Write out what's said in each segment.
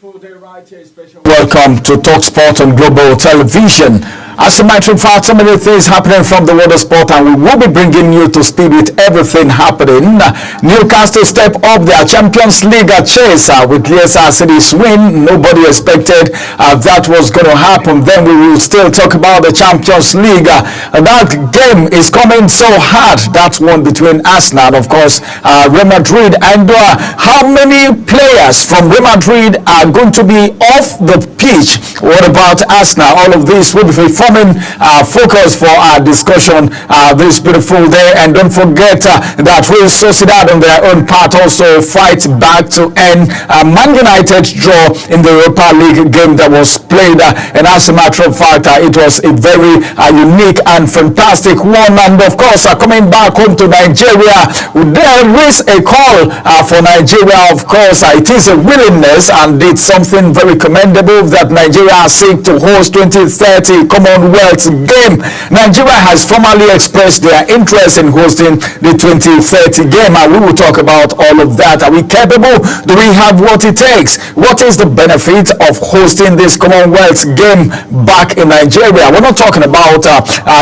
Beautiful day right here, special welcome to Talk Sport on Global Television. As a matter of fact, so many things happening from the world of sport, and we will be bringing you to speed with everything happening. Newcastle step up their Champions League chase with Leicester City's win. Nobody expected that was going to happen. Then we will still talk about the Champions League. That game is coming so hard. That one between Arsenal and, of course, Real Madrid. And how many players from Real Madrid are going to be off the pitch? What about Arsenal? All of this will be forming focus for our discussion this beautiful day. And don't forget that Real Sociedad on their own part also fight back to end Man United's draw in the Europa League game that was played. And as a matter of fact, it was a very unique and fantastic one. And of course, coming back home to Nigeria, there is a call for Nigeria. Of course, it is a willingness, and it's something very commendable that Nigeria seek to host 2030 Commonwealth game. Nigeria has formally expressed their interest in hosting the 2030 game, and we will talk about all of that. Are we capable? Do we have what it takes? What is the benefit of hosting this Commonwealth game back in Nigeria? We're not talking about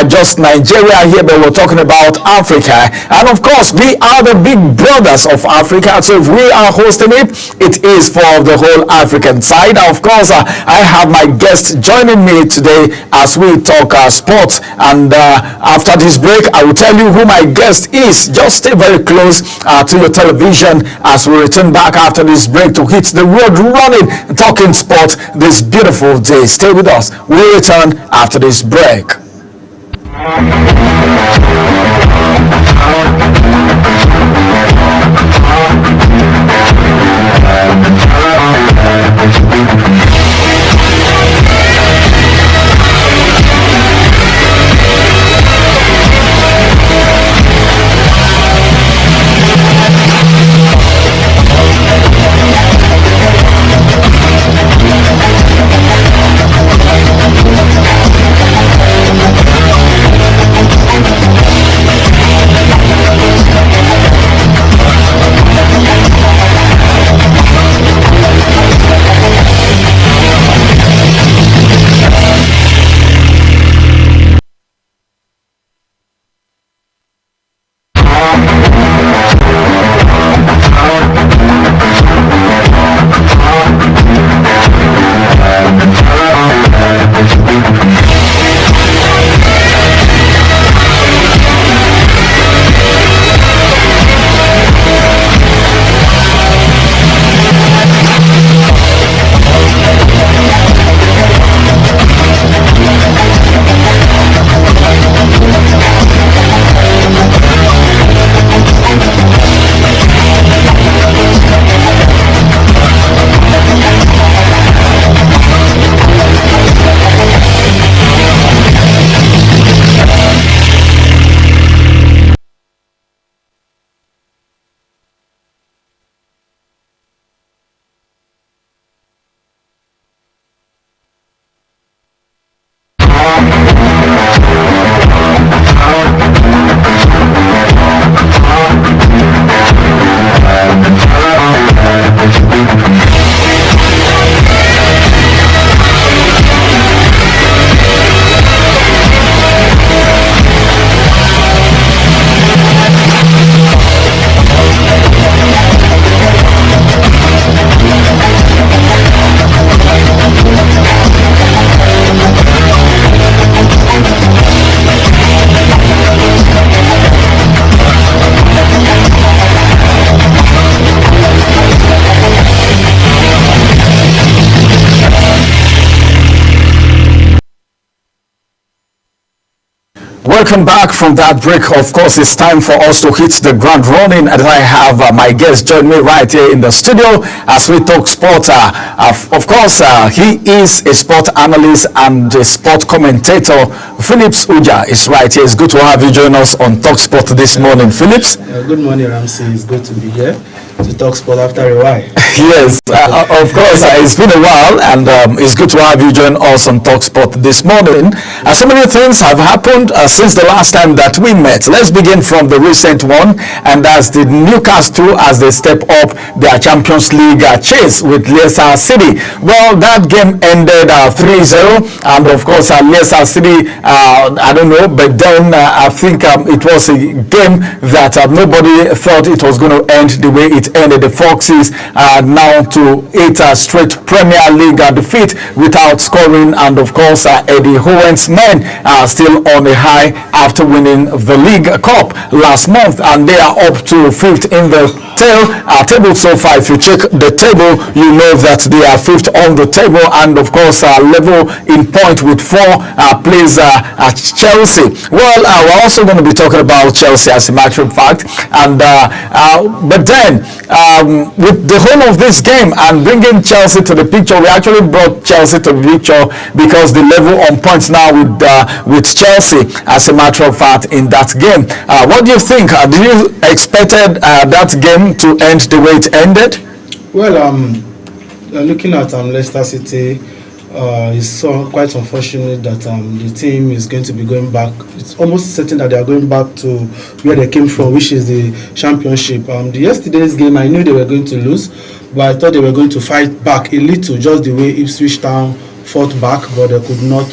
just Nigeria here, but we're talking about Africa. And of course, we are the big brothers of Africa. So if we are hosting it, it is for the whole African side. Of course, I have my guest joining me today as we talk sports. And after this break, I will tell you who my guest is. Just stay very close to your television as we return back after this break to hit the road running, talking sports this beautiful day. Stay with us. We'll return after this break. Welcome back from that break. Of course, it's time for us to hit the ground running, and I have my guest join me right here in the studio as we talk sport. Of course, he is a sport analyst and a sport commentator. Phillips Uja is right here. It's good to have you join us on Talk Sport this morning, Phillips. Good morning, Ramsey. It's good to be here. to talk sport after a while. Yes, of course. It's been a while, and it's good to have you join us on TalkSport this morning. So many things have happened since the last time that we met. Let's begin from the recent one, and that's the Newcastle as they step up their Champions League chase with Leicester City. Well, that game ended 3-0, and of course, Leicester City, I don't know, but then I think it was a game that nobody thought it was going to end the way it ended. The Foxes now to 8 straight Premier League defeat without scoring, and of course Eddie Howen's men are still on a high after winning the League Cup last month, and they are up to 5th in the table so far. If you check the table, you know that they are 5th on the table, and of course level in point with 4 plays at Chelsea. Well, we're also going to be talking about Chelsea as a matter of fact, and but then with the whole of this game and bringing Chelsea to the picture, we actually brought Chelsea to the picture because the level on points now with Chelsea as a matter of fact in that game. What do you think? Did you expected that game to end the way it ended? Well, looking at Leicester City, it's so quite unfortunate that the team is going to be going back. It's almost certain that they are going back to where they came from, which is the Championship. The yesterday's game, I knew they were going to lose, but I thought they were going to fight back a little, just the way Ipswich Town fought back, but they could not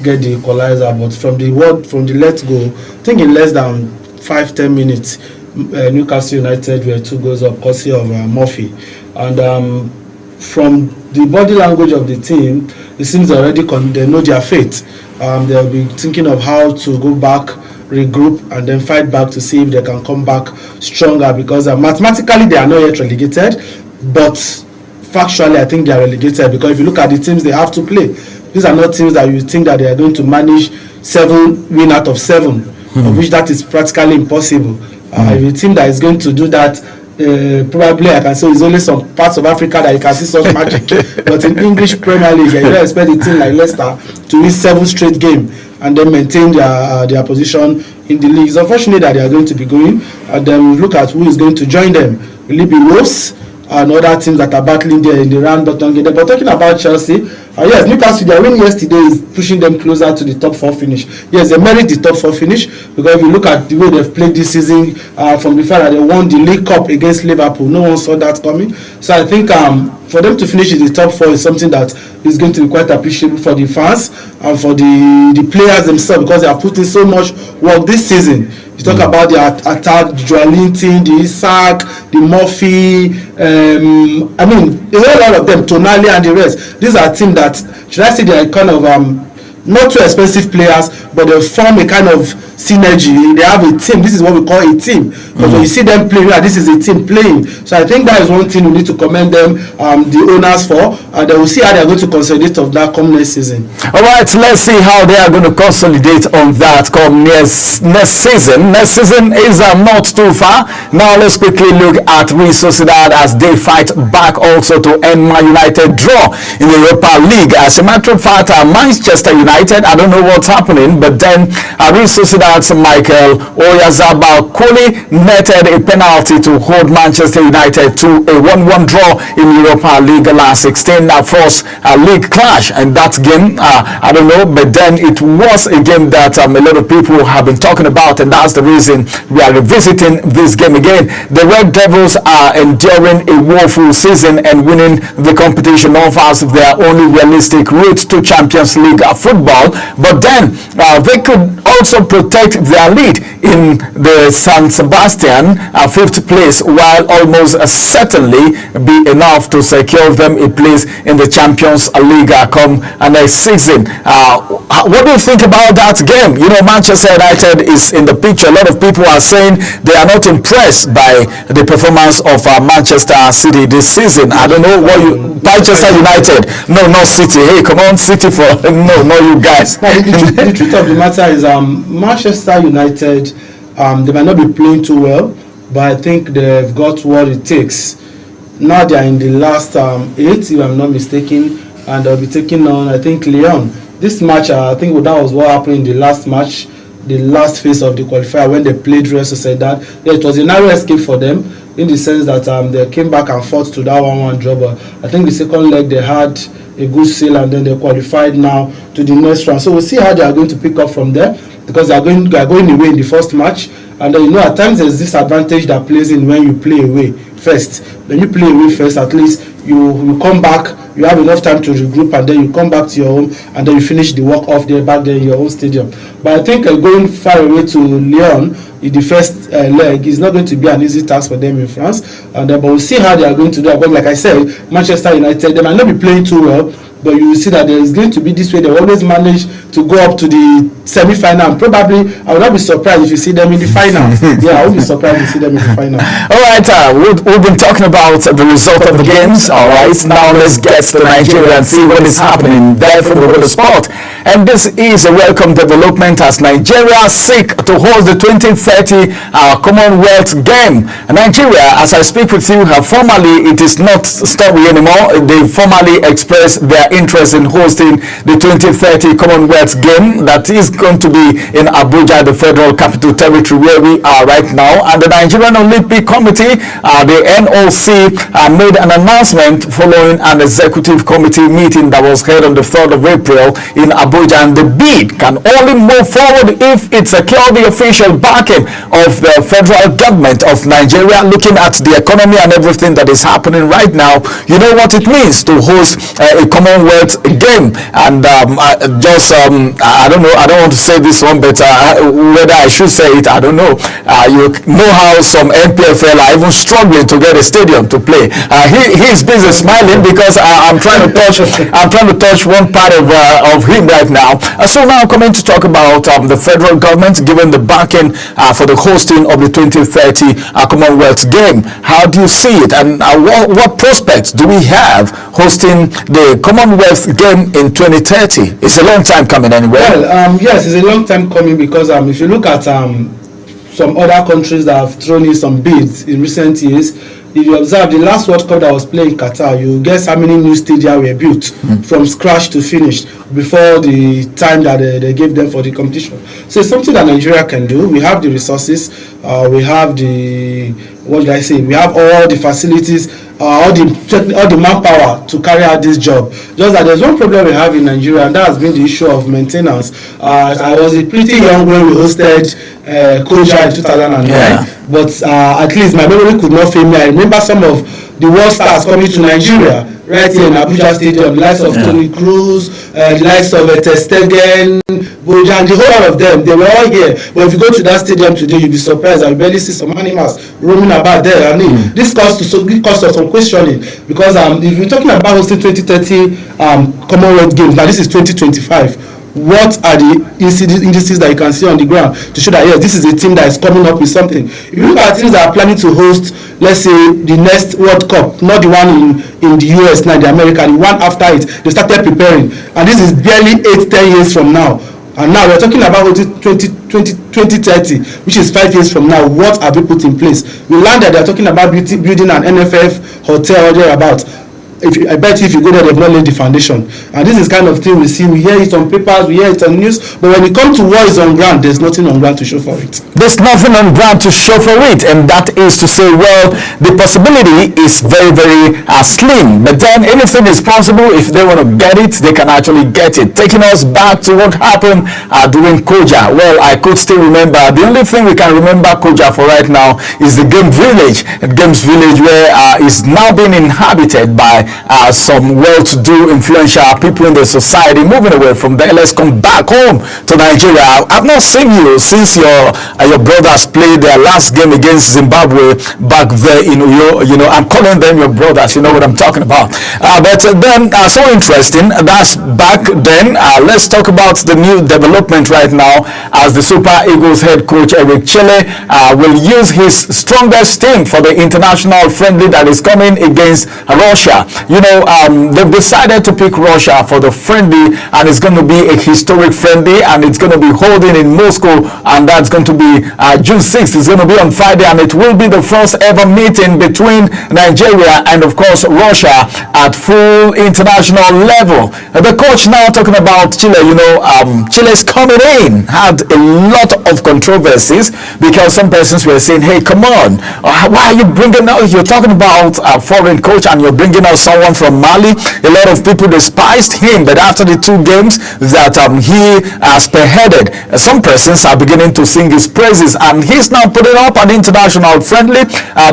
get the equalizer. But from the let's go, I think in less than 5-10 minutes, Newcastle United were 2 goals up, courtesy of Murphy. And from the body language of the team, it seems already they know their fate. They'll be thinking of how to go back, regroup, and then fight back to see if they can come back stronger, because mathematically they are not yet relegated, but factually I think they are relegated, because if you look at the teams they have to play, these are not teams that you think that they are going to manage 7 win out of 7, of which that is practically impossible. If a team that is going to do that, probably I can say it's only some parts of Africa that you can see such magic. But in English Premier League, you don't expect a team like Leicester to win 7 straight games and then maintain their position in the league. It's unfortunate that they are going to be going, and then we look at who is going to join them. Will it be Wolves and other teams that are battling there in the round bottom game? But talking about Chelsea, yes, Newcastle, their win yesterday is pushing them closer to the top 4 finish. Yes, they merit the top 4 finish, because if you look at the way they've played this season, from the fact that they won the League Cup against Liverpool, no one saw that coming. So I think for them to finish in the top 4 is something that is going to be quite appreciable for the fans and for the players themselves, because they are putting so much work this season. You talk about the attack, the Joelinton, the Isak, the Murphy, I mean, a whole lot of them, Tonali and the rest. These are teams that, should I say, they are kind of not too expensive players, but they form a kind of synergy. They have a team. This is what we call a team. Because when you see them playing, this is a team playing. So I think that is one thing we need to commend them, the owners for, and then we'll see how they are going to consolidate of that come next season. All right, let's see how they are going to consolidate on that come next season. Next season is not too far. Now let's quickly look at Real Sociedad as they fight back also to end Man United draw in the Europa League. As a matter of fact, Manchester United, I don't know what's happening, but then Real Sociedad's Michael Oyarzabal-Koli netted a penalty to hold Manchester United to a 1-1 draw in Europa League last 16 first league clash. And that game, I don't know, but then it was a game that a lot of people have been talking about, and that's the reason we are revisiting this game again. The Red Devils are enduring a woeful season, and winning the competition offers their only realistic route to Champions League football. But then they could also protect their lead in the San Sebastian 5th place, while almost certainly be enough to secure them a place in the Champions League come next season. What do you think about that game? You know, Manchester United is in the picture. A lot of people are saying they are not impressed by the performance of Manchester City this season. I don't know what you... Manchester United. No, not City. Hey, come on, City for... No, not you guys. The truth of the matter is Manchester United, they might not be playing too well, but I think they've got what it takes. Now they are in the last 8, if I'm not mistaken, and they'll be taking on, I think, Lyon. This match, I think that was what happened in the last match, the last phase of the qualifier when they played Real Sociedad. Yeah, it was a narrow escape for them, in the sense that they came back and fought to that 1-1 draw. But I think the second leg they had a good sail, and then they qualified now to the next round. So we'll see how they are going to pick up from there, because they are going away in the first match. And then, at times there's this advantage that plays in when you play away first. When you play away first, at least you come back, you have enough time to regroup, and then you come back to your home, and then you finish the work off there back there in your own stadium. But I think going far away to Lyon in the first leg is not going to be an easy task for them in France. And but we'll see how they are going to do it. But like I said, Manchester United, they might not be playing too well, but you will see that there is going to be this way. They always manage to go up to the semi-final, and probably I will not be surprised if you see them in the final. Yeah, I will be surprised if you see them in the final. All right, we've been talking about the result of the games. All right, now let's get to Nigeria and see what is happening there for the world of sport. And this is a welcome development as Nigeria seek to host the 2030 Commonwealth Game. Nigeria, as I speak with you, formally, it is not story anymore. They formally expressed their interest in hosting the 2030 Commonwealth Game that is going to be in Abuja, the Federal Capital Territory, where we are right now. And the Nigerian Olympic Committee, the NOC, made an announcement following an executive committee meeting that was held on the 3rd of April in Abuja. And the bid can only move forward if it secures the official backing of the federal government of Nigeria. Looking at the economy and everything that is happening right now, you know what it means to host a Commonwealth game. And I don't know, I don't want to say this one, but whether I should say it, I don't know. You know how some NPFL are even struggling to get a stadium to play. He's busy smiling because I'm trying to touch one part of him right now. So now coming to talk about the federal government giving the backing for the hosting of the 2030 Commonwealth Game. How do you see it, and what prospects do we have hosting the Commonwealth Game in 2030? It's a long time coming anyway. Well, yes, it's a long time coming, because if you look at some other countries that have thrown in some bids in recent years, if you observe the last World Cup that was played in Qatar, you guess how many new stadia were built from scratch to finish before the time that they gave them for the competition. So it's something that Nigeria can do. We have the resources, we have the, what did I say, we have all the facilities, all the manpower to carry out this job. Just that there's one problem we have in Nigeria, and that has been the issue of maintenance. I was pretty young when we hosted Koja in 2009, but at least my memory could not fail me. I remember some of the world stars coming to Nigeria right here in Abuja Stadium, the likes of Tony Cruz, the likes of Ter Stegen, Bojan, the whole lot of them, they were all here. But if you go to that stadium today, you'll be surprised that you barely see some animals roaming about there. I mean, this caused us some questioning, because if you're talking about hosting 2030 Commonwealth Games, now this is 2025. What are the indices that you can see on the ground to show that, yes, this is a team that is coming up with something? If you look at teams that are planning to host, let's say, the next World Cup, not the one in the US now, the America, the one after it, they started preparing, and this is barely 8-10 years from now. And now we're talking about 2030, which is 5 years from now. What have we put in place? We learned that they're talking about building an NFF hotel or thereabout. I bet you if you go there, they've not laid the foundation. And this is kind of thing we see. We hear it on papers, we hear it on news, but when it comes to what is on ground, there's nothing on ground to show for it. There's nothing on ground to show for it, and that is to say, well, the possibility is very, very slim. But then anything is possible. If they want to get it, they can actually get it. Taking us back to what happened during Koja. Well, I could still remember. The only thing we can remember Koja for right now is the Game Village. Games Village, where is now being inhabited by some well-to-do, influential people in the society. Moving away from there, let's come back home to Nigeria. I've not seen you since your brothers played their last game against Zimbabwe back there in Uyo. You know, I'm calling them your brothers. You know what I'm talking about. But then, so interesting. That's back then. Let's talk about the new development right now, as the Super Eagles head coach Eric Chelle will use his strongest team for the international friendly that is coming against Russia. You know, they've decided to pick Russia for the friendly, and it's going to be a historic friendly, and it's going to be holding in Moscow, and that's going to be be June 6th. It's going to be on Friday, and it will be the first ever meeting between Nigeria and, of course, Russia at full international level. The coach now talking about Chile. Chile's coming in had a lot of controversies because some persons were saying, "Hey, come on, why are you bringing out? You're talking about a foreign coach, and you're bringing out someone from Mali." A lot of people despised him, but after the 2 games that he spearheaded, some persons are beginning to sing his praises, and he's now putting up an international friendly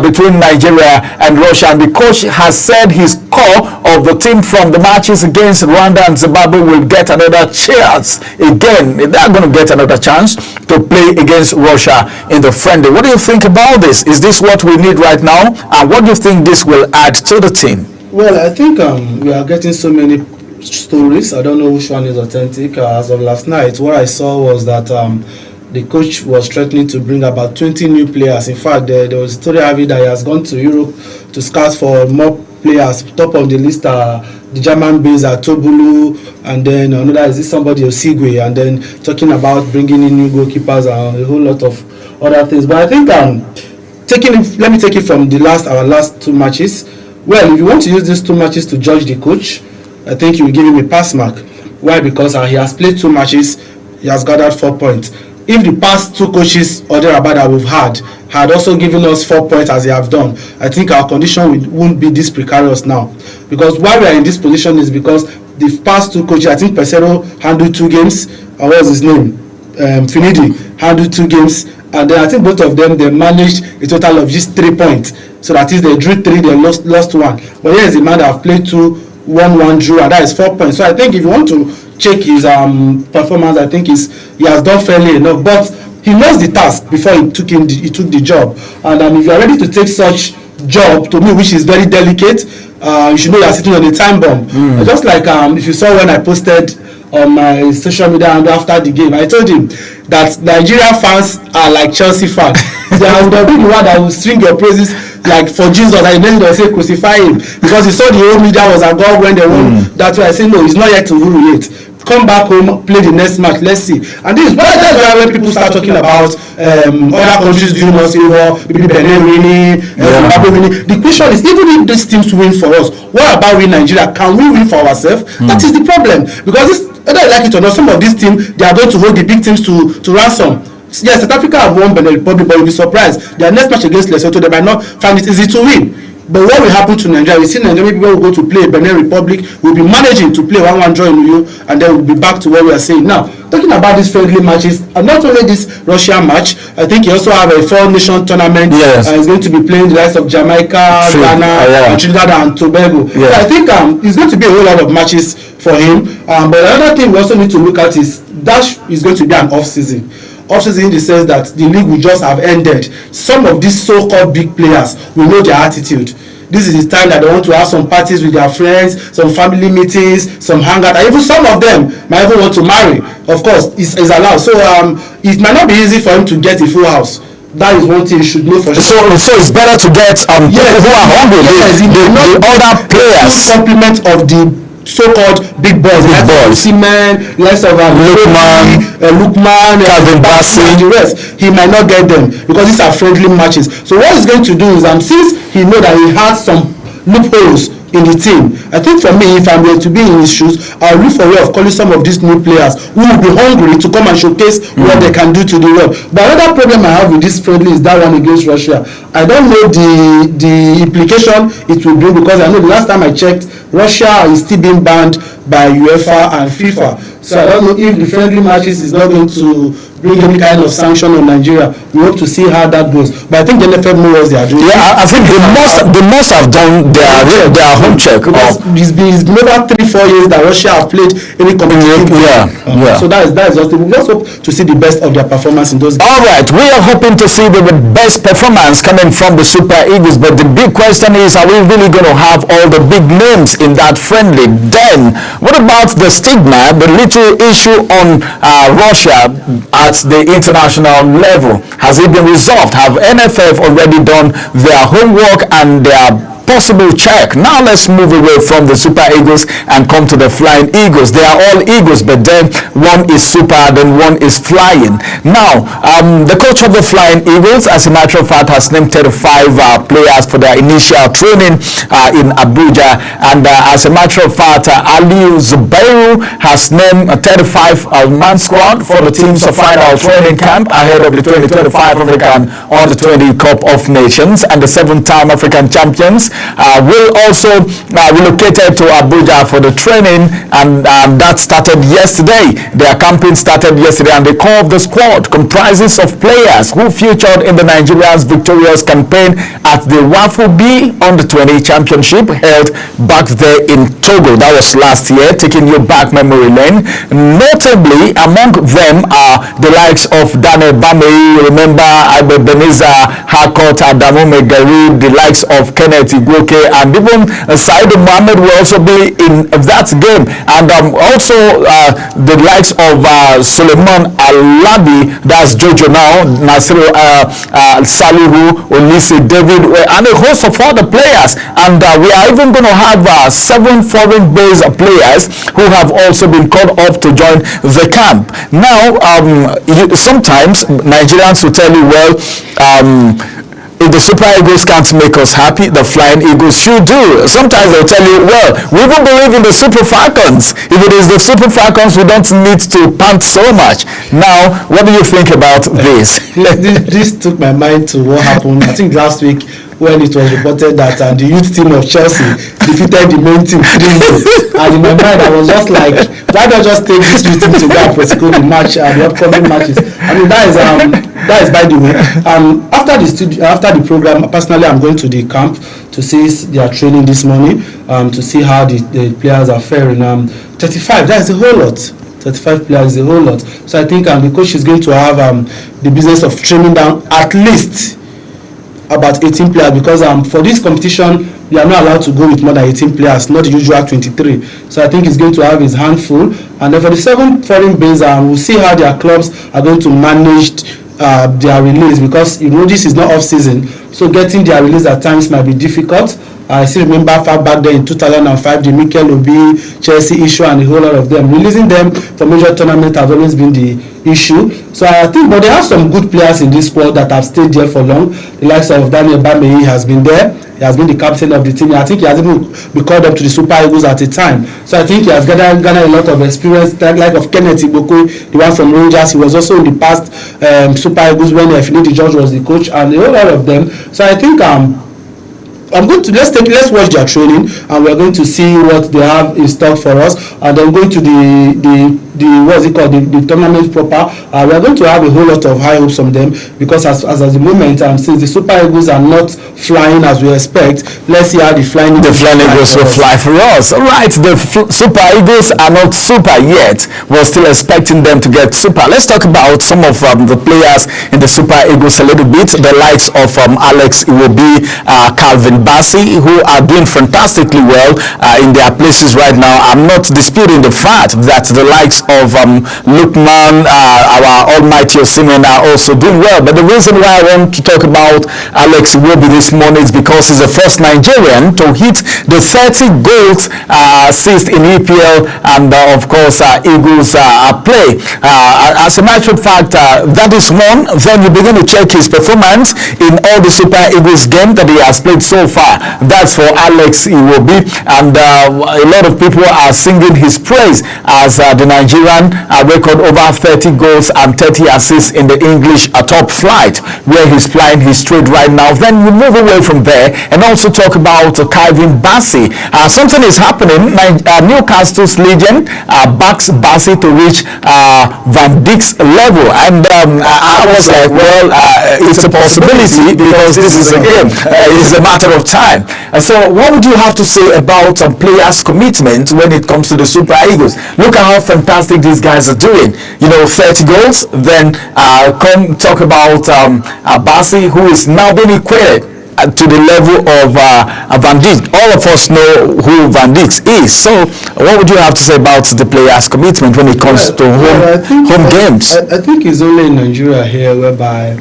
between Nigeria and Russia. And the coach has said his core of the team from the matches against Rwanda and Zimbabwe will get another chance. Again, they're going to get another chance to play against Russia in the friendly. What do you think about this? Is this what we need right now? And what do you think this will add to the team? Well, I think we are getting so many stories. I don't know which one is authentic. As of last night, what I saw was that the coach was threatening to bring about 20 new players. In fact, there was a story having that he has gone to Europe to scout for more players. Top of the list are the German-based Tobulu, and then another is this somebody Osigwe, and then talking about bringing in new goalkeepers and a whole lot of other things. But I think let me take it from our last 2 matches. Well, if you want to use these 2 matches to judge the coach, I think you will give him a pass mark. Why? Because he has played 2 matches, he has gathered 4 points. If the past 2 coaches or thereabout that we've had also given us 4 points as they have done, I think our condition won't be this precarious now. Because why we are in this position is because the past 2 coaches, I think Pesero handled 2 games, what was his name? Finidi handled 2 games, and then I think both of them, they managed a total of just 3 points. So that is, they drew 3, they lost 1. But here is a man that have played 2, 1 drew, and that is 4 points. So I think if you want to check his performance, I think he has done fairly enough. But he knows the task before he took the job. And if you are ready to take such job, to me, which is very delicate, you should know you are sitting on a time bomb. Just like if you saw when I posted on my social media and after the game, I told him that Nigeria fans are like Chelsea fans. They are the one that will sing your praises like for Jesus, and then they'll say crucify him, because he saw the whole media was agog when they won. That's why I say no, he's not yet to rule yet. Come back home, play the next match, let's see. And this is that's why when people start talking about other countries doing us favor, maybe Benin winning, Zimbabwe winning. The question is, even if these teams win for us, what about we Nigeria? Can we win for ourselves? That is the problem, because this, whether you like it or not, some of these teams, they are going to hold the big teams to ransom. Yes, South Africa have won Benin Republic, but you'll be surprised. Their next match against Lesotho, they might not find it easy to win. But what will happen to Nigeria? We see Nigerian people will go to play Benin Republic, we'll be managing to play 1-1 draw in Uyo, and then we'll be back to what we are saying now. Talking about these friendly matches, and not only this Russia match, I think you also have a 4-nation tournament. Yes. It's going to be playing the likes of Jamaica, Ghana, and Trinidad and Tobago. Yeah. So I think it's going to be a whole lot of matches for him. But another thing we also need to look at is that is going to be an off-season. Off-season in the sense that the league will just have ended. Some of these so-called big players will know their attitude. This is the time that they want to have some parties with their friends, some family meetings, some hangout, and even some of them might even want to marry. Of course, it's allowed. So it might not be easy for him to get a full house. That is one thing you should know for sure. So it's better to get people who are hungry. The other players. Complement of the so-called big boys, Seaman, less of Lukman, Calvin Bassey, and the rest. He might not get them because these are friendly matches. So what he's going to do is, since he know that he has some loopholes in the team, I think for me, if I'm going to be in his shoes, I'll look for a way of calling some of these new players who will be hungry to come and showcase what they can do to the world. But another problem I have with this friendly is that one against Russia. I don't know the implication it will bring, because I know the last time I checked, Russia is still being banned by UEFA and FIFA. So I don't know if the friendly matches is not going to bring any kind of sanction on Nigeria. We hope to see how that goes. But I think the NFF knows what they are doing. Yeah, I think they must have done their home check. It's been over 3-4 years that Russia have played any competitive game. So that is just it. We just hope to see the best of their performance in those games. All right, we are hoping to see the best performance coming from the Super Eagles, but the big question is, are we really going to have all the big names in that friendly? Then, what about the stigma, the little issue on Russia at the international level? Has it been resolved? Have NFF already done their homework and their possible check. Now let's move away from the Super Eagles and come to the Flying Eagles. They are all Eagles, but then one is super, then one is flying. Now, the coach of the Flying Eagles, as a matter of fact, has named 35 players for their initial training in Abuja. And as a matter of fact, Ali Zubairu has named a 35-man squad for the team's final training camp ahead of the 2025 African Under-20 Cup of Nations. And the 7-time African champions will also relocated to Abuja for the training, and that started yesterday. Their campaign started yesterday, and the core of the squad comprises of players who featured in the Nigerians' victorious campaign at the WAFU B Under-20 Championship held back there in Togo. That was last year, taking you back memory lane. Notably, among them are the likes of Daniel Bamei, remember Ebenezer Harcourt, Adamu Megari, the likes of Kenneth Igwoke, and even Said Mohammed will also be in that game. And also the likes of Suleiman Alabi, that's Jojo now, Nasiru Salihu, Olise David, and a host of other players. And we are even going to have 7 foreign-based players who have also been called up to join the camp. Now, sometimes Nigerians will tell you, well, if the Super Eagles can't make us happy, the Flying Eagles should do. Sometimes they'll tell you, well, we even believe in the Super Falcons. If it is the Super Falcons, we don't need to pant so much. Now, what do you think about this? This took my mind to what happened, I think last week, when it was reported that the youth team of Chelsea defeated the main team 3-0. And in my mind, I was just like, why not just take this youth team to go and prosecute the match and the upcoming matches? I mean, that is by the way. After the program, personally, I'm going to the camp to see their training this morning, to see how the players are faring. 35, that is a whole lot. 35 players is a whole lot. So I think the coach is going to have the business of trimming down at least about 18 players, because for this competition we are not allowed to go with more than 18 players, not the usual 23. So I think he's going to have his handful. And then for the 7 foreign base, we'll see how their clubs are going to manage their release, because this is not off season, so getting their release at times might be difficult. I still remember far back then in 2005, the Mikel Obi, Chelsea issue, and a whole lot of them. Releasing them for major tournaments has always been the issue. So I think, but they have some good players in this squad that have stayed there for long. The likes of Daniel Bamei has been there. He has been the captain of the team. I think he has even been called up to the Super Eagles at a time. So I think he has gathered a lot of experience, like of Kenneth Igboku, the one from Rangers. He was also in the past Super Eagles when Finidi George was the coach, and a whole lot of them. So I think I'm going to let's watch their training, and we're going to see what they have in stock for us, and then going to the what's it called, the tournament proper. We are going to have a whole lot of high hopes from them, because as the moment, since the Super Eagles are not flying as we expect, let's see how the Flying Eagles will fly for us. All right, the Super Eagles are not super yet. We're still expecting them to get super. Let's talk about some of the players in the Super Eagles a little bit. The likes of Alex Iwobi, Calvin Bassey, who are doing fantastically well in their places right now. I'm not disputing the fact that the likes of Lukman, our almighty Osimhen, are also doing well. But the reason why I want to talk about Alex Iwobi this morning is because he's the first Nigerian to hit the 30 goals assist in EPL and of course Eagles play. As a matter of fact, that is one. Then you begin to check his performance in all the Super Eagles games that he has played so far. That's for Alex Iwobi, and a lot of people are singing his praise as the Nigerian record over 30 goals and 30 assists in the English top flight, where he's flying his trade right now. Then we move away from there and also talk about Calvin Bassey. Something is happening. Newcastle's legend backs Bassey to reach Van Dijk's level, and I was like, well, it's a possibility, because this is a game. It's a matter of time. And so what would you have to say about players' commitment when it comes to the Super Eagles? Look at how fantastic these guys are doing. 30 goals. Then come talk about Bassey, who is now being equated to the level of Van Dijk. All of us know who Van Dijk is. So what would you have to say about the players' commitment when it comes to home games? I think it's only in Nigeria here whereby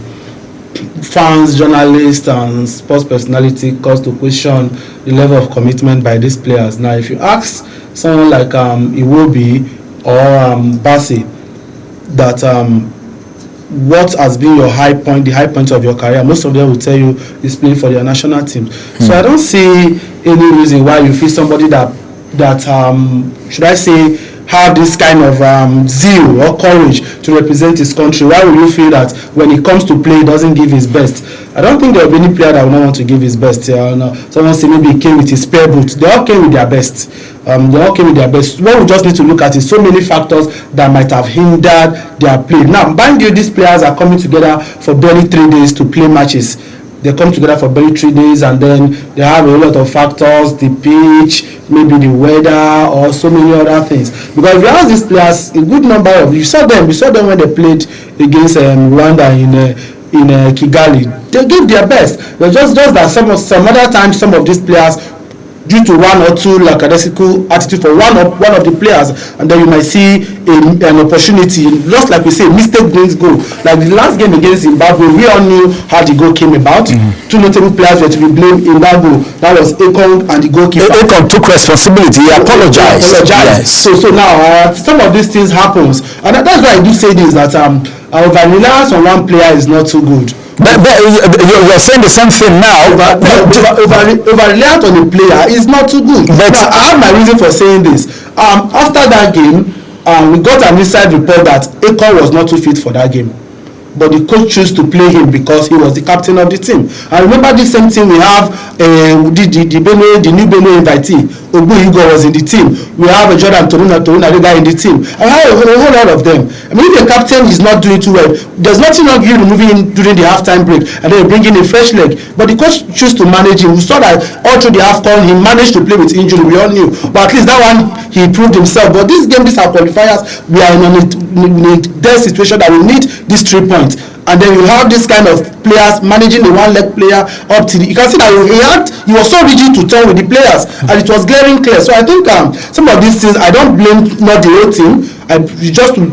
fans, journalists, and sports personality cause to question the level of commitment by these players. Now, if you ask someone like Iwobi or Bassey that what has been your high point, the high point of your career, most of them will tell you is playing for their national team. So I don't see any reason why you feel somebody that should I say have this kind of zeal or courage to represent his country. Why will you feel that when he comes to play he doesn't give his best? I don't think there will be any player that will not want to give his best. Someone say maybe he came with his spare boots. They all came with their best. What we just need to look at is so many factors that might have hindered their play. Now, mind you, these players are coming together for barely 3 days to play matches. They come together for barely 3 days, and then they have a lot of factors, the pitch, maybe the weather, or so many other things. Because if you ask these players, a good number of you saw them when they played against Rwanda in Kigali. They gave their best. But just that some other times some of these players, due to one or two lackadaisical attitude for one of the players, and then you might see an opportunity, just like we say, mistake brings goal. Like the last game against Zimbabwe, we all knew how the goal came about. Two notable players were to be blamed in that goal. That was Ekong and the goalkeeper. Ekong took responsibility. He apologized. Yes. So now some of these things happens, and that's why I do say this, that over reliance on one player is not too good. But you're saying the same thing now. Over reliant on a player is not too good. But now, I have my reason for saying this. After that game, we got an inside report that Ekong was not too fit for that game, but the coach chose to play him because he was the captain of the team. And remember, this same thing we have the new Benue invitee, Ogbu Igor was in the team. We have a Jordan Toruna Riga in the team. I have a whole lot of them. I mean, if the captain is not doing too well, there's nothing wrong you removing him during the halftime break and then bring in a fresh leg. But the coach chose to manage him. We saw that all through the AFCON he managed to play with injury. We all knew, but at least that one he proved himself. But this game, these are qualifiers. We are in a dead situation that we need these 3 points. And then you have this kind of players managing the one-leg player up to you can see that he was so rigid to turn with the players, and it was glaring clear. So I think some of these things I don't blame not the whole team.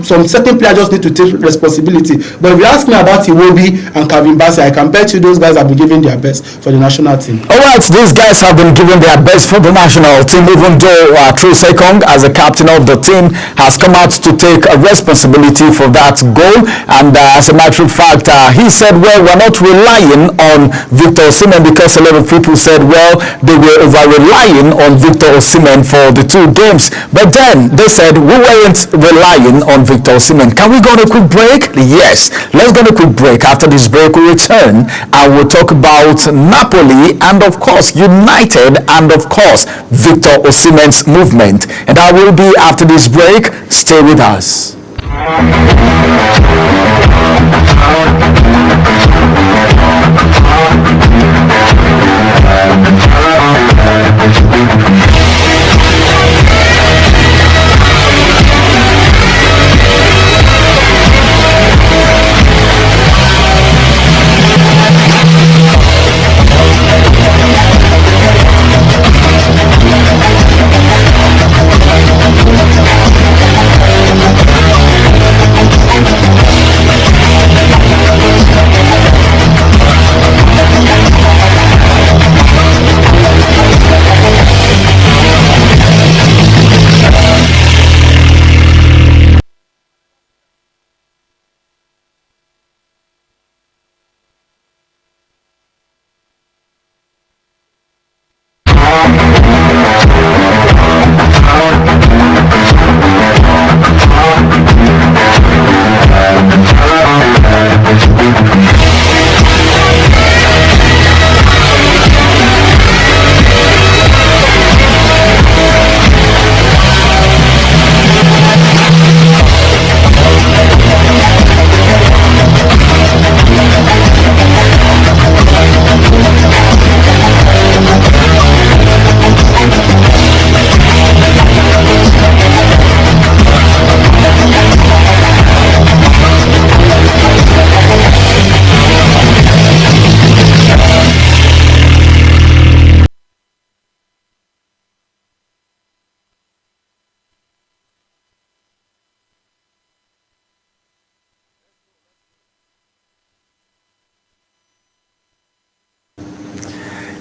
Some certain players just need to take responsibility. But if you ask me about Iwobi and Calvin Bassey, I can bet you those guys have been giving their best for the national team. Alright, these guys have been giving their best for the national team, even though Truls Ekong, as the captain of the team, has come out to take a responsibility for that goal. And as a matter of fact, he said, well, we're not relying on Victor Osimhen, because a lot of people said, well, they were over-relying on Victor Osimhen for the 2 games. But then they said, we weren't relying on Victor Osimhen. Can we go on a quick break? Yes, let's go on a quick break. After this break, we return and we'll talk about Napoli and, of course, United and, of course, Victor Osimhen's movement. And that will be after this break. Stay with us.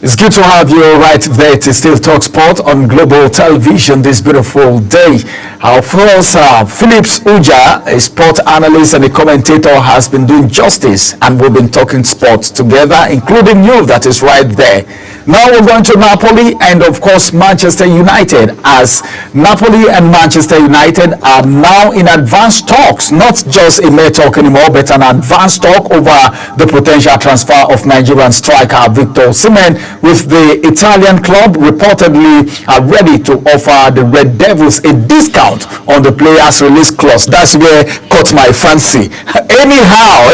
It's good to have you right there to still talk sport on global television this beautiful day. Our first, Phillips Uja, a sport analyst and a commentator, has been doing justice, and we've been talking sports together, including you that is right there. Now we're going to Napoli and, of course, Manchester United, as Napoli and Manchester United are now in advanced talks, not just a mere talk anymore, but an advanced talk over the potential transfer of Nigerian striker Victor Osimhen, with the Italian club reportedly ready to offer the Red Devils a discount on the player's release clause. That's where caught my fancy. Anyhow,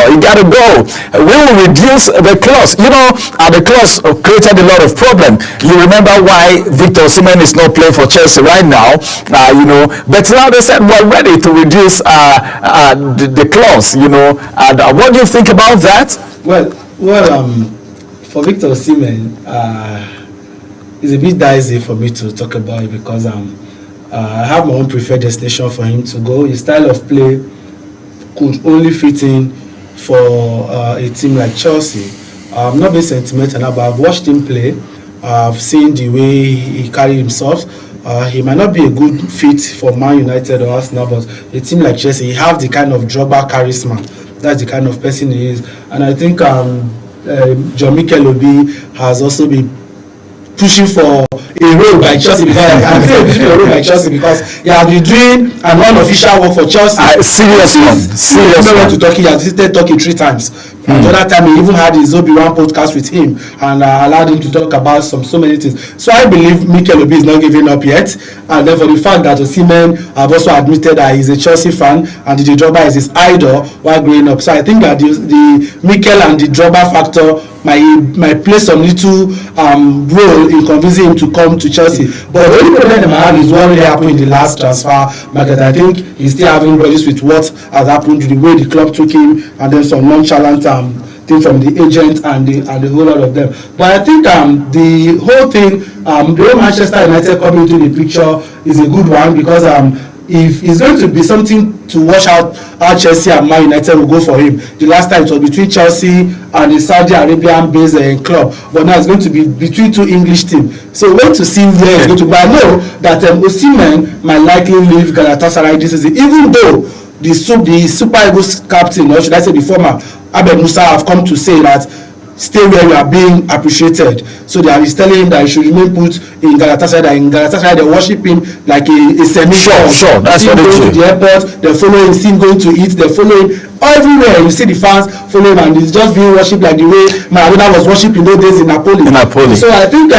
you gotta go. We will reduce the clause. You know, the clause created a lot of problem. You remember why Victor Osimhen is not playing for Chelsea right now, but now they said we're ready to reduce the clause, and what do you think about that? Well, for Victor Osimhen, it's a bit dicey for me to talk about it because I have my own preferred destination for him to go. His style of play could only fit in for a team like Chelsea. I'm not being sentimental now, but I've watched him play. I've seen the way he carried himself. He might not be a good fit for Man United or Arsenal, but a team like Chelsea, he has the kind of Drogba charisma. That's the kind of person he is. And I think John Mikel Obi has also been pushing for a role by Chelsea because I'm saying pushing for a role by Chelsea because he has been doing an unofficial work for Chelsea. Serious one. To Turkey, he has visited Turkey 3 times. And the other time he even had his Obi-Wan podcast with him and allowed him to talk about so many things. So I believe Mikel Obi is not giving up yet. And then for the fact that Osimhen have also admitted that he's a Chelsea fan and the Drogba is his idol while growing up. So I think that the Mikel and the Drogba factor might play some little role in convincing him to come to Chelsea. But the only problem I have is what really happened in the last transfer market. I think he's still having grudges with what has happened to the way the club took him and then some nonchalant thing from the agent and the whole lot of them. But I think the whole thing, the whole Manchester United coming into the picture is a good one because if it's going to be something to watch out how Chelsea and Man United will go for him. The last time it was between Chelsea and the Saudi Arabian based club, but now it's going to be between 2 English teams. So wait to see where it's going to go. But I know that Osimhen might likely leave Galatasaray this season, even though the Super Eagles captain, or should I say the former Abed Musa, have come to say that stay where you are being appreciated. So he's telling him that he should remain put in Galatasaray. That in Galatasaray they worship him like a semi-god. Sure, that's what they do. Going to the airport, they follow him. See him going to eat, they follow him everywhere. You see the fans follow him, and he's just being worshipped like the way Maradona was worshipped in those days in Napoli. So I think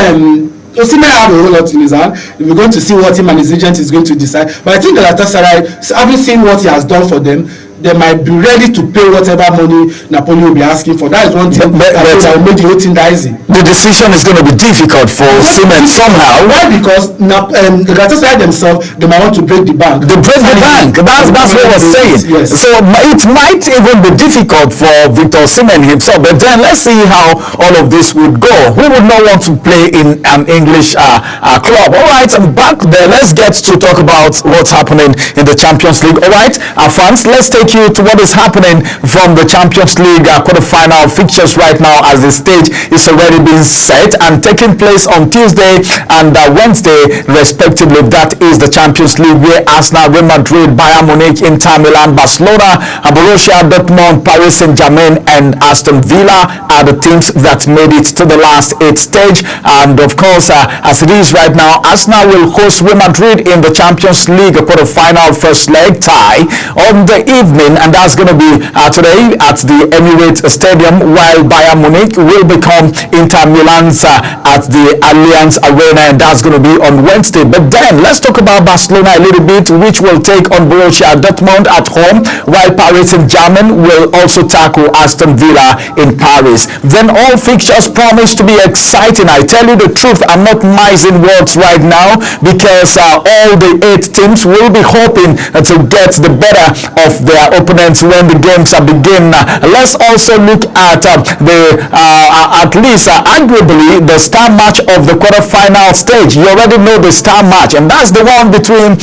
Osimhen have a whole lot in his hand. We're going to see what him and his agent is going to decide. But I think Galatasaray, having seen what he has done for them, they might be ready to pay whatever money Napoli will be asking for. That is one thing that will make the whole thing dicey. The decision is going to be difficult for Osimhen somehow. Why? Because the Galatasaray themselves, they might want to break the bank. They break the bank. That's what I was saying. Yes. So it might even be difficult for Victor Osimhen himself. But then let's see how all of this would go. Who would not want to play in an English club? All right, I'm back there. Let's get to talk about what's happening in the Champions League. All right, fans, let's take you to what is happening from the Champions League quarter-final fixtures right now, as the stage is already being set and taking place on Tuesday and Wednesday respectively. That is the Champions League, where Arsenal, Real Madrid, Bayern Munich, Inter Milan, Barcelona, Borussia Dortmund, Paris Saint-Germain and Aston Villa are the teams that made it to the last 8 stage. And of course, as it is right now, Arsenal will host Real Madrid in the Champions League quarter-final first leg tie on the evening, and that's going to be today at the Emirates Stadium, while Bayern Munich will become Inter Milan's at the Allianz Arena, and that's going to be on Wednesday. But then let's talk about Barcelona a little bit, which will take on Borussia Dortmund at home, while Paris Saint-Germain will also tackle Aston Villa in Paris. Then all fixtures promise to be exciting. I tell you the truth, I'm not mincing words right now, because all the 8 teams will be hoping to get the better of their opponents when the games begin. Let's also look at at least arguably the star match of the quarterfinal stage. You already know the star match, and that's the one between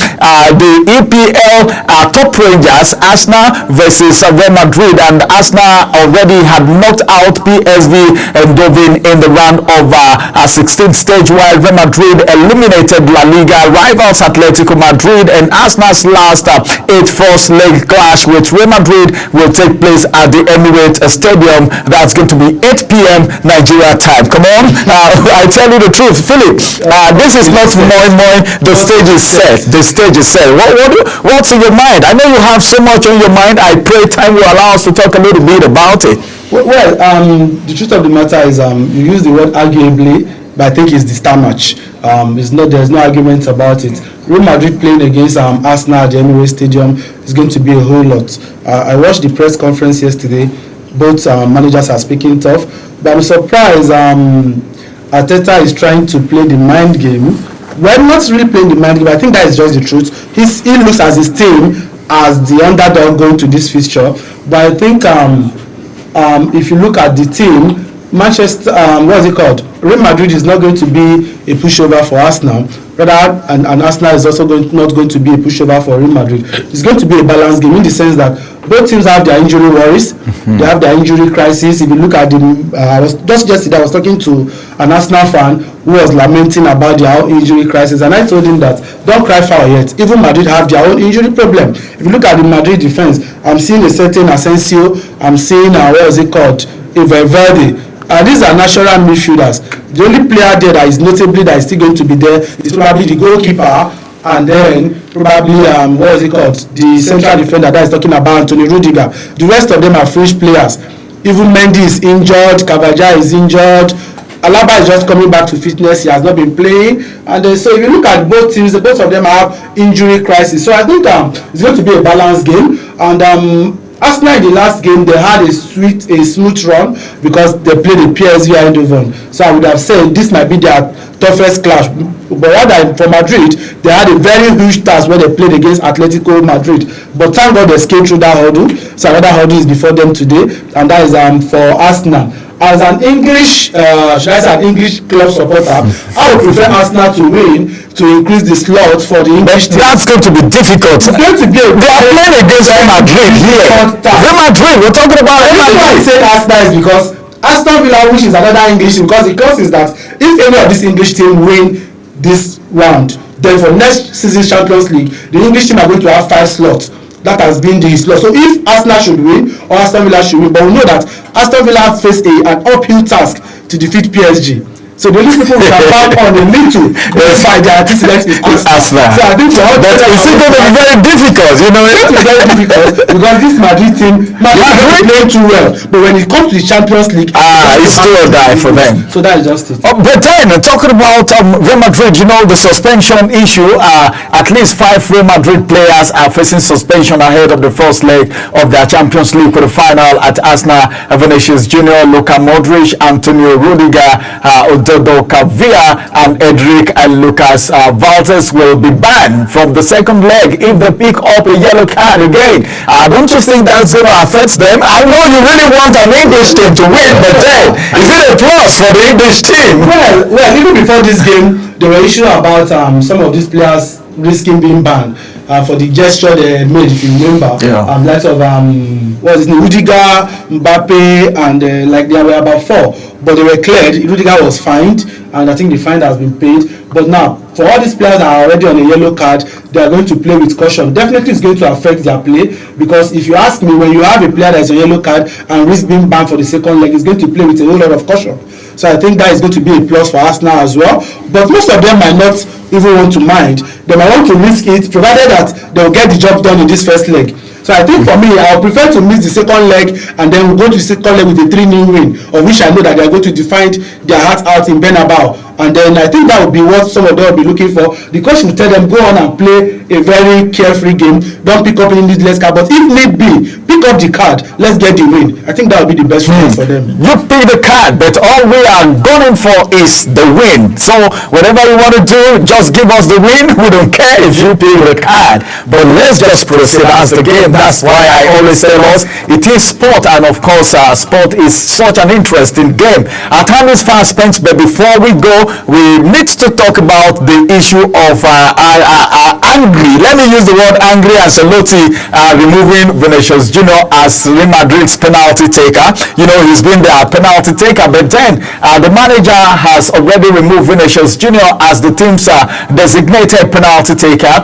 the EPL top rangers, Arsenal versus Real Madrid, and Arsenal already had knocked out PSV Eindhoven in the round of 16th stage, while Real Madrid eliminated La Liga rivals Atletico Madrid, and Arsenal's last 8th first leg clash with Real Madrid will take place at the Emirates Stadium. That's going to be 8 p.m. Nigeria time. Come on, I tell you the truth, Philip. This is not moi. The stage is set. The stage is set. What's in your mind? I know you have so much on your mind. I pray time will allow us to talk a little bit about it. Well, the truth of the matter is, you use the word arguably, but I think it's the star match. There's no argument about it. Real Madrid playing against Arsenal at the Emirates Stadium is going to be a whole lot. I watched the press conference yesterday. Both managers are speaking tough, but I'm surprised Arteta is trying to play the mind game. Well, not really playing the mind game. I think that is just the truth. He looks at his team as the underdog going to this fixture, but I think if you look at the team, Manchester, Real Madrid is not going to be a pushover for Arsenal. Rather, and Arsenal is also not going to be a pushover for Real Madrid. It's going to be a balanced game in the sense that both teams have their injury worries. They have their injury crisis. If you look at just yesterday, I was talking to an Arsenal fan who was lamenting about their own injury crisis, and I told him that don't cry foul yet. Even Madrid have their own injury problem. If you look at the Madrid defense, I'm seeing a certain Asensio. I'm seeing Valverde. These are natural midfielders. The only player there that is notably that is still going to be there is probably the goalkeeper, and then probably the central defender that is talking about Antonio Rudiger. The rest of them are French players. Even Mendy is injured, Cavaja is injured, Alaba is just coming back to fitness. He has not been playing, and so if you look at both teams, both of them have injury crisis. So I think it's going to be a balanced game, and Arsenal in the last game they had a smooth run because they played the PSV Eindhoven. So I would have said this might be their toughest clash. But rather for Madrid, they had a very huge task when they played against Atletico Madrid. But thank God they escaped through that hurdle. So another hurdle is before them today, and that is for Arsenal. As an English, an English club supporter, I would prefer Arsenal to win to increase the slot for the English team. That's going to be difficult. It's going to be they are playing against Real Madrid here. Real Madrid, we're talking about Real Madrid. The reason why I say Arsenal is because Aston Villa, which is another English team, because the cause is that if any of this English team win this round, then for next season's Champions League, the English team are going to have 5 slots. That has been the slot. So if Arsenal should win or Aston Villa should win, but we know that Aston Villa face an uphill task to defeat PSG. So the only people who can back on a little despite their antecedents is Arsenal. So I think it's going to be very difficult, you know. It is very difficult because this Madrid team is playing too well, but when it comes to the Champions League, it's still a die for them. So that is just it. But then talking about Real Madrid, you know, the suspension issue. At least 5 Real Madrid players are facing suspension ahead of the first leg of their Champions League quarterfinal at Arsenal. Vinicius Junior, Luka Modric, Antonio Rudiger, Ododo Cavilla, and Edric and Lucas Valdes will be banned from the second leg if they pick up a yellow card again. Don't you think that's going to affect them? I know you really want an English team to win, but then is it a plus for the English team? Well, even before this game, there were issues about some of these players risking being banned for the gesture they made, if you remember. Likes of what's his name, Rudiger, Mbappe, and there were about 4, but they were cleared. Rudiger was fined, and I think the fine has been paid. But now, for all these players that are already on a yellow card, they are going to play with caution. Definitely, it's going to affect their play, because if you ask me, when you have a player that is on a yellow card and risk being banned for the second leg, it's going to play with a whole lot of caution. So I think that is going to be a plus for Arsenal as well. But most of them might not even want to mind. They might want to risk it, provided that they will get the job done in this first leg. So I think for me, I would prefer to miss the second leg and then we'll go to the second leg with a 3-0 win, of which I know that they are going to defend their hearts out in Bernabeu. And then I think that would be what some of them will be looking for. The coach will tell them, go on and play a very carefree game. Don't pick up any needless card. But if need be, pick pick up the card, let's get the win. I think that would be the best result for them. You pick the card, but all we are going for is the win. So whatever you want to do, just give us the win. We don't care if you pick the card, but let's just proceed as the game. That's why I always tell us it is sport, and of course sport is such an interesting game. Our time is fast spent, but before we go, we need to talk about the issue of angry. Let me use the word angry. Ancelotti removing Vinicius Junior as Real Madrid's penalty taker. You know, he's been their penalty taker, but then the manager has already removed Vinicius Junior as the team's designated penalty taker.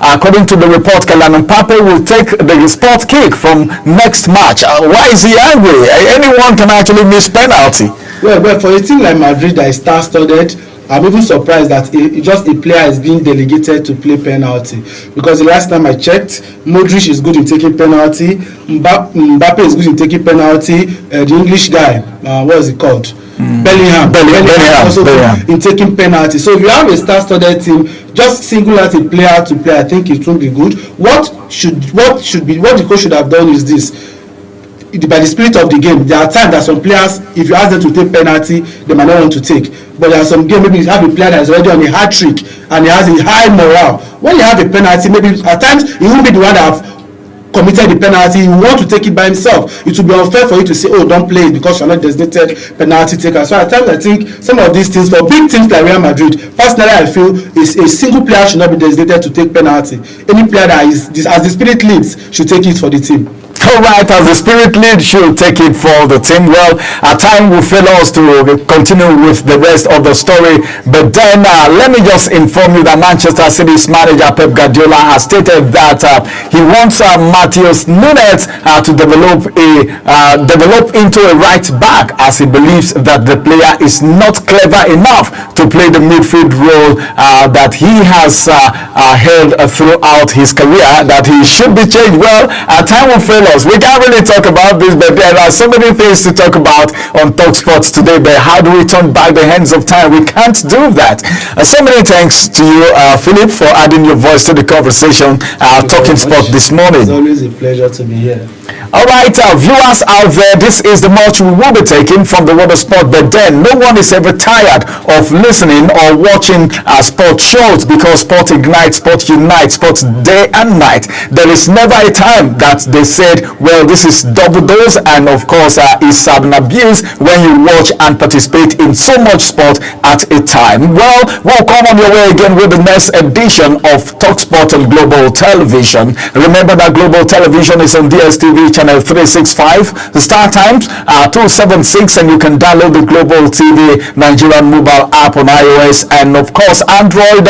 According to the report, Kylian Mbappe will take the spot kick from next match. Why is he angry? Anyone can actually miss penalty. Well, for a team like Madrid that is star-studded, I'm even surprised that just a player is being delegated to play penalty, because the last time I checked, Modric is good in taking penalty, Mbappe is good in taking penalty, the English guy, what is it called? Bellingham also good in taking penalty. So if you have a star-studded team, just single out a player to play, I think it won't be good. What the coach should have done is this. By the spirit of the game, there are times that some players, if you ask them to take penalty, they might not want to take. But there are some games, maybe you have a player that is already on a hat trick and he has a high morale. When you have a penalty, maybe at times he won't be the one that have committed the penalty. He want to take it by himself. It will be unfair for you to say, oh, don't play it because you're not designated penalty taker. So at times I think some of these things, for big teams like Real Madrid, personally I feel is a single player should not be designated to take penalty. Any player that is, as the spirit leads, should take it for the team. All right, as the spirit lead, should take it for the team. Well, our time will fail us to continue with the rest of the story. But then let me just inform you that Manchester City's manager Pep Guardiola has stated that he wants Matheus Nunes to develop into a right back, as he believes that the player is not clever enough to play the midfield role that he has held throughout his career, that he should be changed. Well, our time will fail us. We can't really talk about this, but there are so many things to talk about on Talk Sports today. But how do we turn back the hands of time? We can't do that. So many thanks to you, Philip, for adding your voice to the conversation, Talking Sport this morning. It's always a pleasure to be here. All right, viewers out there, this is the much we will be taking from the world of sport. But then, no one is ever tired of listening or watching sport shows, because sport ignites, sport unites, sport day and night. There is never a time that they said, well, this is double dose, and of course, it's an abuse when you watch and participate in so much sport at a time. Well, we'll come on your way again with the next edition of Talk Sport on Global Television. Remember that Global Television is on DSTV channel 365, the start times 276, and you can download the Global TV Nigerian mobile app on iOS and of course Android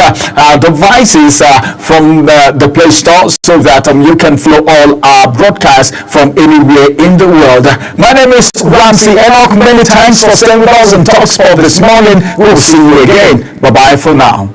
devices from the Play Store, so that you can follow all our broadcasts from anywhere in the world. My name is Ramsey Enoch. Many thanks for staying with us and Talk Sport this morning. We'll see you again. Bye bye for now.